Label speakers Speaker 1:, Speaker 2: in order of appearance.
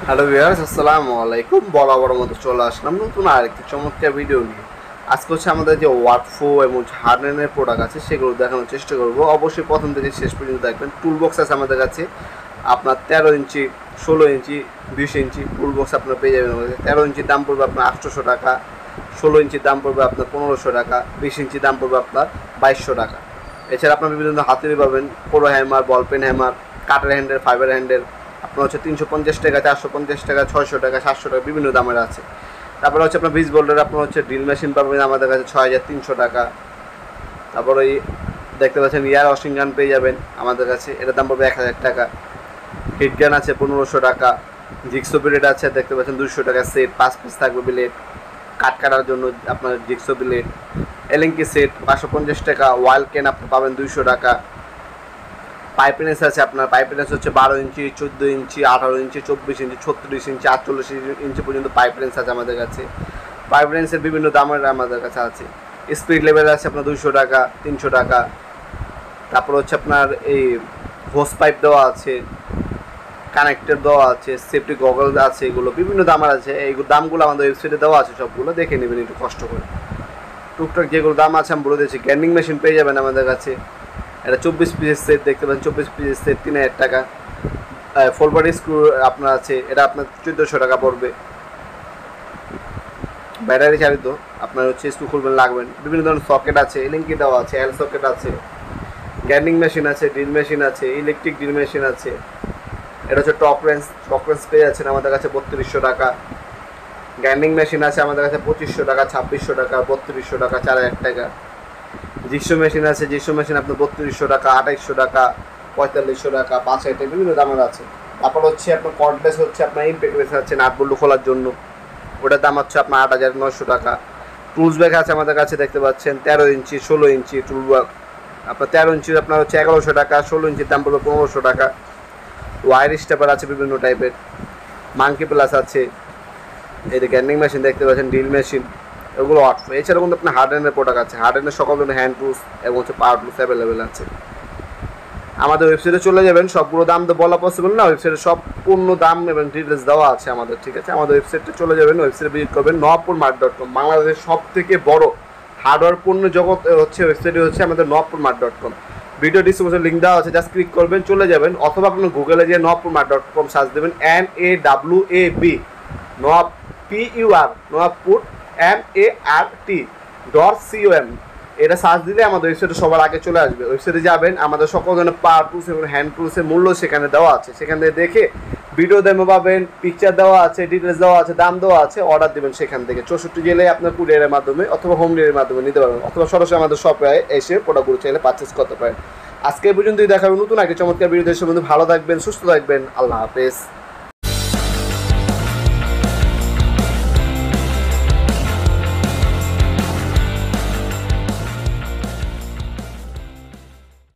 Speaker 1: Hello viewers, আসসালামু আলাইকুম। বরাবর মতো চলে আসলাম নতুন আরেকটি চমৎকার ভিডিও নিয়ে। আজকে হচ্ছে আমাদের যে ওয়ার্কফো এবং হার্ডেনের প্রোডাক্ট আছে সেগুলো দেখানোর চেষ্টা করব। অবশ্যই প্রথম থেকে শেষ পর্যন্ত দেখবেন। টুলবক্স আছে আমাদের কাছে আপনার 13 ইঞ্চি, 16 ইঞ্চি, 20 ইঞ্চি টুলবক্স আপনার পেয়ে যাবেন। 13 ইঞ্চির দাম পড়বে আপনার 800 টাকা, 16 ইঞ্চির দাম পড়বে আপনার 1500 টাকা, 20 ইঞ্চির দাম পড়বে আপনার 2200 টাকা। এছাড়া আপনার বিভিন্ন হাতুড়ি পাবেন, পোড়ো হ্যামার, বলপেন হ্যামার, কাটার হ্যান্ডেল, ফাইবার হ্যান্ডেল আপনার হচ্ছে 350 টাকা, 450 টাকা, 600 টাকা, 700 টাকা বিভিন্ন দামের আছে। তারপরে হচ্ছে আপনার বিজ বোল্ডার আপনার হচ্ছে ড্রিল মেশিন পাবেন আমাদের কাছে 6300 টাকা। তারপরে ওই দেখতে পাচ্ছেন ইয়ার ওয়াশিং গান পেয়ে যাবেন আমাদের কাছে, এটার দাম পড়বে 1000 টাকা। হিট গান আছে 1500 টাকা। জিক্সো ব্লেড আছে দেখতে পাচ্ছেন 200 টাকা সেট, 5 পিস থাকবে ব্লেড কাট কাটার জন্য আপনার জিক্সো ব্লেড। এলিঙ্কি সেট 550 টাকা। ওয়াইল কেন আপনি পাবেন 200 টাকা। পাইপেনেস আছে আপনার, পাইপেনেস হচ্ছে 12 ইঞ্চি, 14 ইঞ্চি, 18 ইঞ্চি, 24 ইঞ্চি, 36 ইঞ্চি, 48 ইঞ্চি পর্যন্ত পাইপেনেস আছে আমাদের কাছে। পাইপেনেসের বিভিন্ন দামের আমাদের কাছে আছে। স্পিড লেভেল আছে আপনার 200 টাকা, 300 টাকা। তারপর হচ্ছে আপনার এই হোস পাইপ দেওয়া আছে, কানেক্টর দেওয়া আছে, সেফটি গগল আছে, এগুলো বিভিন্ন দামের আছে। এইগুলো দামগুলো আমাদের ওয়েবসাইটে দেওয়া আছে, সবগুলো দেখে নেবেন একটু কষ্ট করে। টুকটাক যেগুলো দাম আছে আমি বলে দিচ্ছি। গ্যান্ডিং মেশিন পেয়ে যাবেন আমাদের কাছে, এটা 24 পিসের সেট দেখতে পাচ্ছেন, 24 পিসের সেট 3000 টাকা। ফুল বডি স্ক্রু আপনার আছে, এটা আপনার 1400 টাকা পড়বে। ব্যাটারি চালিত আপনার হচ্ছে স্ক্রু খুলবেন লাগবেন। বিভিন্ন ধরনের সকেট আছে, লিঙ্কি দেওয়া আছে, এল সকেট আছে, গ্যান্ডিং মেশিন আছে, ড্রিল মেশিন আছে, ইলেকট্রিক ড্রিল মেশিন আছে। এটা হচ্ছে টপ রেঞ্জ পেয়ে যাচ্ছেন আমাদের কাছে 3200 টাকা। গ্যান্ডিং মেশিন আছে আমাদের কাছে 2500 টাকা, 2600 টাকা, 3200 টাকা, 4000 টাকা। জিক্সো মেশিন আছে, জিক্সো মেশিন আপনার 3200 টাকা, 2800 টাকা, 4500 টাকা, 5000 টাকা বিভিন্ন দামের আছে। তারপর হচ্ছে আপনার কর্ডলেস হচ্ছে আপনার ইমপ্যাক্ট বেস আছে নাট বল্টু খোলার জন্য, ওটার দাম হচ্ছে আপনার 8900 টাকা। টুলস ব্যাগ আছে আমাদের কাছে দেখতে পাচ্ছেন 13 ইঞ্চি, 16 ইঞ্চি টুল ব্যাগ আপনার 13 ইঞ্চি আপনার হচ্ছে 1100 টাকা, 16 ইঞ্চির দাম পড়বে 1500 টাকা। ওয়ার স্টেপার আছে বিভিন্ন টাইপের, মাঙ্কি প্লাস আছে, এই যে গ্যান্ডিং মেশিন দেখতে পাচ্ছেন, ড্রিল মেশিন, এগুলো আটশো। এছাড়া কিন্তু আপনার হার্ডেনের প্রোডাক্ট আছে, হার্ডেনের সকল ধরনের হ্যান্ড টুলস এবং হচ্ছে পাওয়ার টুলস অ্যাভেলেবেল আছে। আমাদের ওয়েবসাইটে চলে যাবেন, সবগুলো দাম তো বলা পসিবল না, ওয়েবসাইটে সব পূর্ণ দাম এবং ডিটেলস দেওয়া আছে আমাদের, ঠিক আছে। আমাদের ওয়েবসাইটে চলে যাবেন, ওয়েবসাইটে ভিজিট করবেন নওয়াবপুরমার্ট.com। বাংলাদেশের সব থেকে বড় হার্ডওয়্যার পণ্য জগৎ হচ্ছে ওয়েবসাইটে হচ্ছে আমাদের নওয়াবপুরমার্ট.com। ভিডিও ডিসক্রিপশনে লিঙ্ক দেওয়া আছে, জাস্ট ক্লিক করবেন চলে যাবেন, অথবা আপনার গুগলে গিয়ে নওয়াবপুরমার্ট.com সার্চ দেবেন, NAWAB নওয়াব PUR নওয়াবপুর MART.com এটা সার্চ দিলে আমাদের ওয়েবসাইটে সবার আগে চলে আসবে। ওয়েবসাইটে যাবেন, আমাদের সকল ধরনের পাওয়ার টুলস এবং হ্যান্ড টুলসের মূল্য সেখানে দেওয়া আছে, সেখান থেকে দেখে ভিডিও ডেমো পাবেন, পিকচার দেওয়া আছে, ডিটেলস দেওয়া আছে, দাম দেওয়া আছে, অর্ডার দেবেন সেখান থেকে। 64 জেলায় আপনার কুরিয়ারের মাধ্যমে অথবা হোম ডেলিভারির মাধ্যমে নিতে পারবেন, অথবা সরাসরি আমাদের শপে এসে প্রোডাক্টগুলো চাইলে পারচেস করতে পারেন। আজকে এই পর্যন্তই, দেখাবেন নতুন একটা চমৎকার ভিডিও। দেশের মধ্যে ভালো থাকবেন, সুস্থ থাকবেন, আল্লাহ হাফেজ।